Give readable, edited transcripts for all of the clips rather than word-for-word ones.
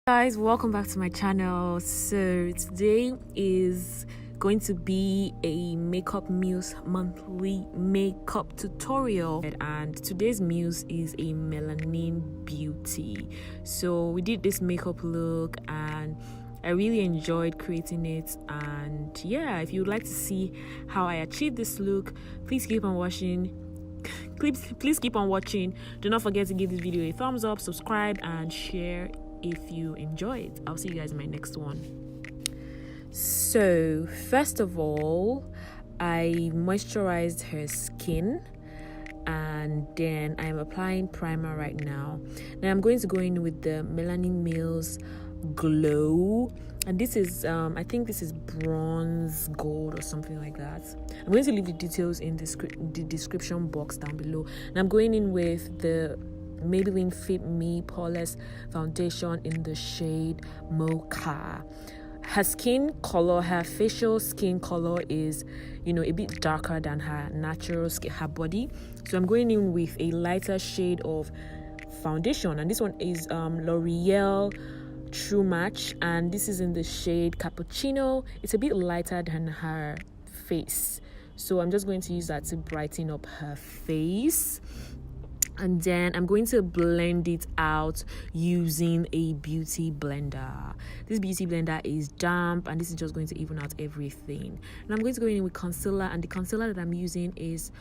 Guys, welcome back to my channel. So today is going to be a makeup muse monthly makeup tutorial, and today's muse is a melanin beauty. So we did this makeup look and I really enjoyed creating it, and yeah, if you would like to see how I achieved this look, please keep on watching. Please keep on watching. Do not forget to give this video a thumbs up, subscribe and share if you enjoy it. I'll see you guys in my next one. So first of all, I moisturized her skin and then I'm applying primer right now. Now I'm going to go in with the Melanin Mills Glow, and this is I think this is bronze gold or something like that. I'm going to leave the details in the description box down below. And I'm going in with the Maybelline Fit Me Poreless foundation in the shade Mocha. Her skin color, her facial skin color is, a bit darker than her natural skin, her body. So I'm going in with a lighter shade of foundation, and this one is Loreal True Match, and this is in the shade Cappuccino. It's a bit lighter than her face, so I'm just going to use that to brighten up her face. And then I'm going to blend it out using a beauty blender. This beauty blender is damp and this is just going to even out everything. And I'm going to go in with concealer, and the concealer that I'm using is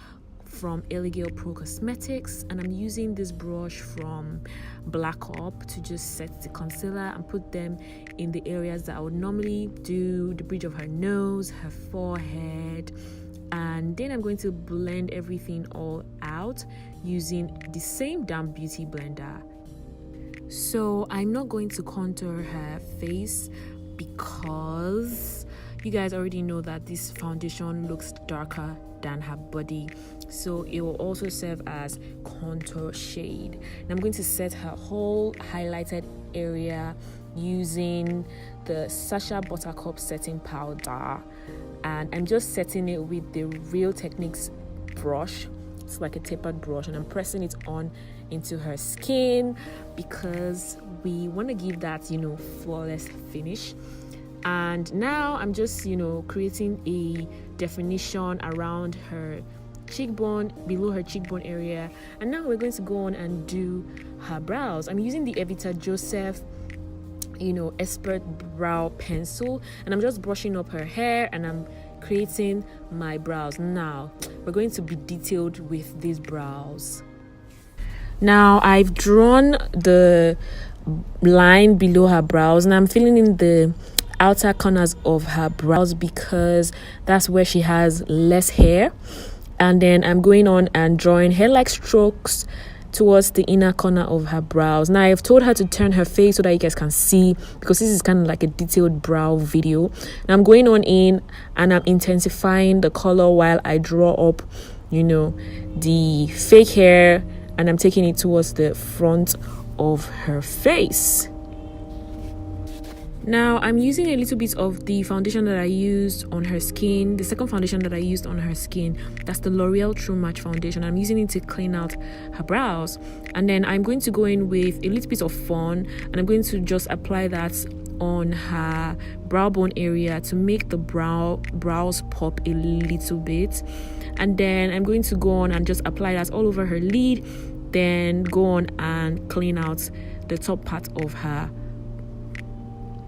from Elegale Pro Cosmetics, and I'm using this brush from Black Up to just set the concealer and put them in the areas that I would normally do: the bridge of her nose, her forehead. And then I'm going to blend everything all out using the same damp beauty blender. So I'm not going to contour her face because you guys already know that this foundation looks darker than her body, so it will also serve as contour shade. And I'm going to set her whole highlighted area using the Sasha Buttercup setting powder, and I'm just setting it with the Real Techniques brush. It's like a tapered brush, and I'm pressing it on into her skin because we want to give that flawless finish. And now I'm just creating a definition around her cheekbone, below her cheekbone area. And now we're going to go on and do her brows. I'm using the EVITA Joseph expert brow pencil, and I'm just brushing up her hair and I'm creating my brows. Now we're going to be detailed with these brows. Now I've drawn the line below her brows, and I'm filling in the outer corners of her brows because that's where she has less hair. And then I'm going on and drawing hair-like strokes towards the inner corner of her brows. Now I've told her to turn her face so that you guys can see, because this is kind of like a detailed brow video. Now I'm going on in and I'm intensifying the color while I draw up the fake hair, and I'm taking it towards the front of her face. Now I'm using a little bit of the foundation that I used on her skin, the second foundation that I used on her skin. That's the L'Oreal True Match foundation. I'm using it to clean out her brows. And then I'm going to go in with a little bit of Fawn, and I'm going to just apply that on her brow bone area to make the brows pop a little bit. And then I'm going to go on and just apply that all over her lid, then go on and clean out the top part of her,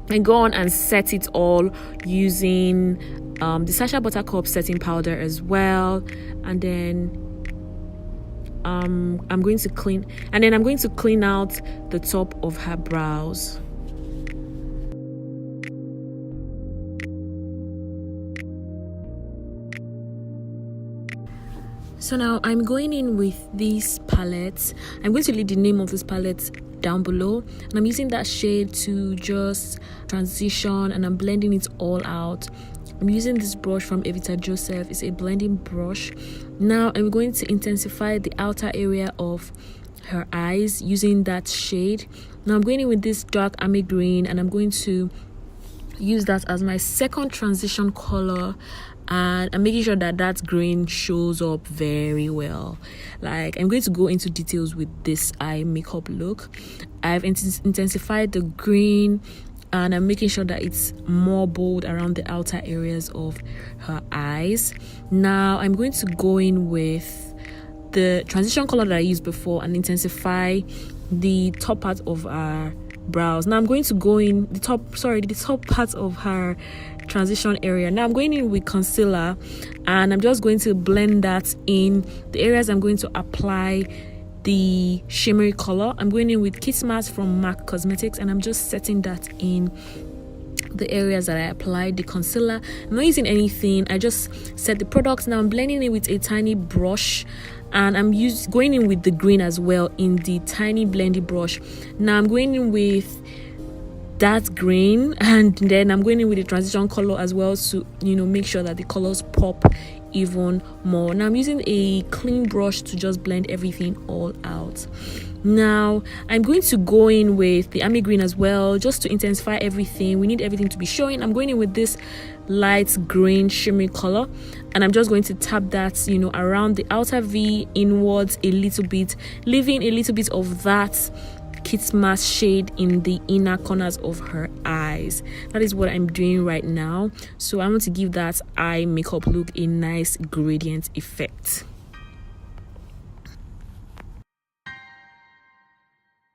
and go on and set it all using the Sasha Buttercup setting powder as well. And then I'm going to clean out the top of her brows. So now I'm going in with these palettes. I'm going to leave the name of this palette down below, and I'm using that shade to just transition, and I'm blending it all out. I'm using this brush from EVITA Joseph. It's a blending brush. Now I'm going to intensify the outer area of her eyes using that shade. Now I'm going in with this dark army green, and I'm going to use that as my second transition color, and I'm making sure that that green shows up very well. Like, I'm going to go into details with this eye makeup look. I've intensified the green, and I'm making sure that it's more bold around the outer areas of her eyes. Now I'm going to go in with the transition color that I used before and intensify the top part of her brows. Now I'm going to go in the top part of her transition area. Now I'm going in with concealer, and I'm just going to blend that in the areas I'm going to apply the shimmery color. I'm going in with Kitsmat from MAC Cosmetics, and I'm just setting that in the areas that I applied the concealer. I'm not using anything, I just set the products. Now I'm blending it with a tiny brush, and I'm going in with the green as well in the tiny blendy brush. Now I'm going in with that green, and then I'm going in with the transition color as well to make sure that the colors pop even more. Now I'm using a clean brush to just blend everything all out. Now I'm going to go in with the army green as well, just to intensify everything. We need everything to be showing. I'm going in with this light green shimmery color, and I'm just going to tap that around the outer V, inwards a little bit, leaving a little bit of that Kitsmat shade in the inner corners of her eyes. That is what I'm doing right now. So I want to give that eye makeup look a nice gradient effect.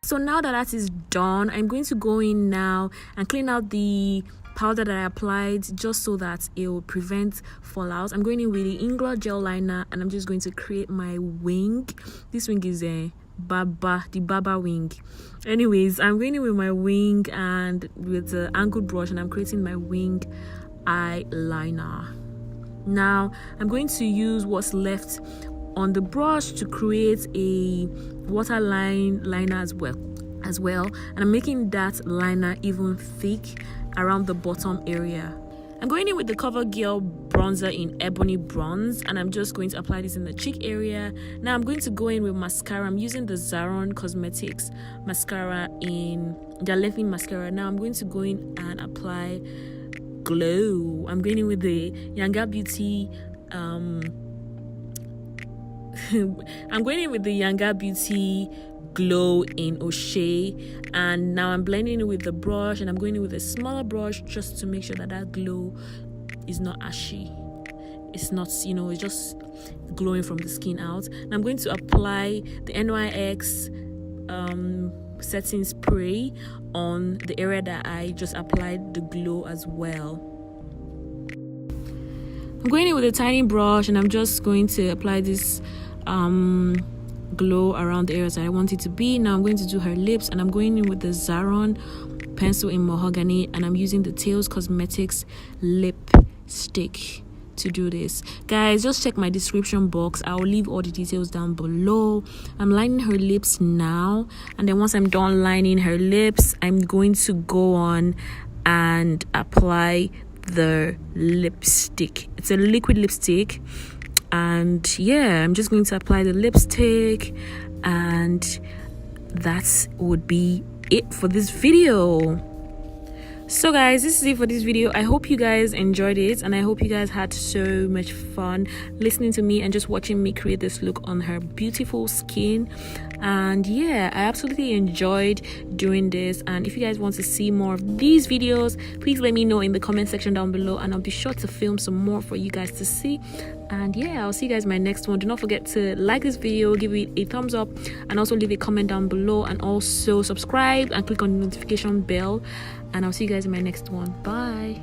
So now that is done, I'm going to go in now and clean out the powder that I applied, just so that it will prevent fallout. I'm going in with the Inglot gel liner, and I'm just going to create my wing. This wing is the Baba wing. Anyways, I'm going in with my wing and with the angled brush, and I'm creating my wing eyeliner. Now I'm going to use what's left on the brush to create a waterline liner as well, and I'm making that liner even thick around the bottom area. I'm going in with the CoverGirl bronzer in Ebony Bronze, and I'm just going to apply this in the cheek area. Now I'm going to go in with mascara. I'm using the Zaron Cosmetics mascara in the lengthening mascara. Now I'm going to go in and apply glow. I'm going in with the Yangabeauty I'm going in with the Yangabeauty glow in osheyy, and now I'm blending it with the brush, and I'm going in with a smaller brush just to make sure that that glow is not ashy. It's not, it's just glowing from the skin out. And I'm going to apply the NYX setting spray on the area that I just applied the glow as well. I'm going in with a tiny brush, and I'm just going to apply this glow around the areas that I want it to be. Now I'm going to do her lips, and I'm going in with the Zaron pencil in mahogany, and I'm using the Tails Cosmetics lipstick to do this. Guys, just check my description box. I'll leave all the details down below. I'm lining her lips now, and then once I'm done lining her lips, I'm going to go on and apply the lipstick. It's a liquid lipstick, and yeah, I'm just going to apply the lipstick, and that would be it for this video. So guys, this is it for this video. I hope you guys enjoyed it, and I hope you guys had so much fun listening to me and just watching me create this look on her beautiful skin. And yeah, I absolutely enjoyed doing this, and if you guys want to see more of these videos, please let me know in the comment section down below, and I'll be sure to film some more for you guys to see. And yeah, I'll see you guys in my next one. Do not forget to like this video, give it a thumbs up, and also leave a comment down below, and also subscribe and click on the notification bell. And I'll see you guys in my next one. Bye.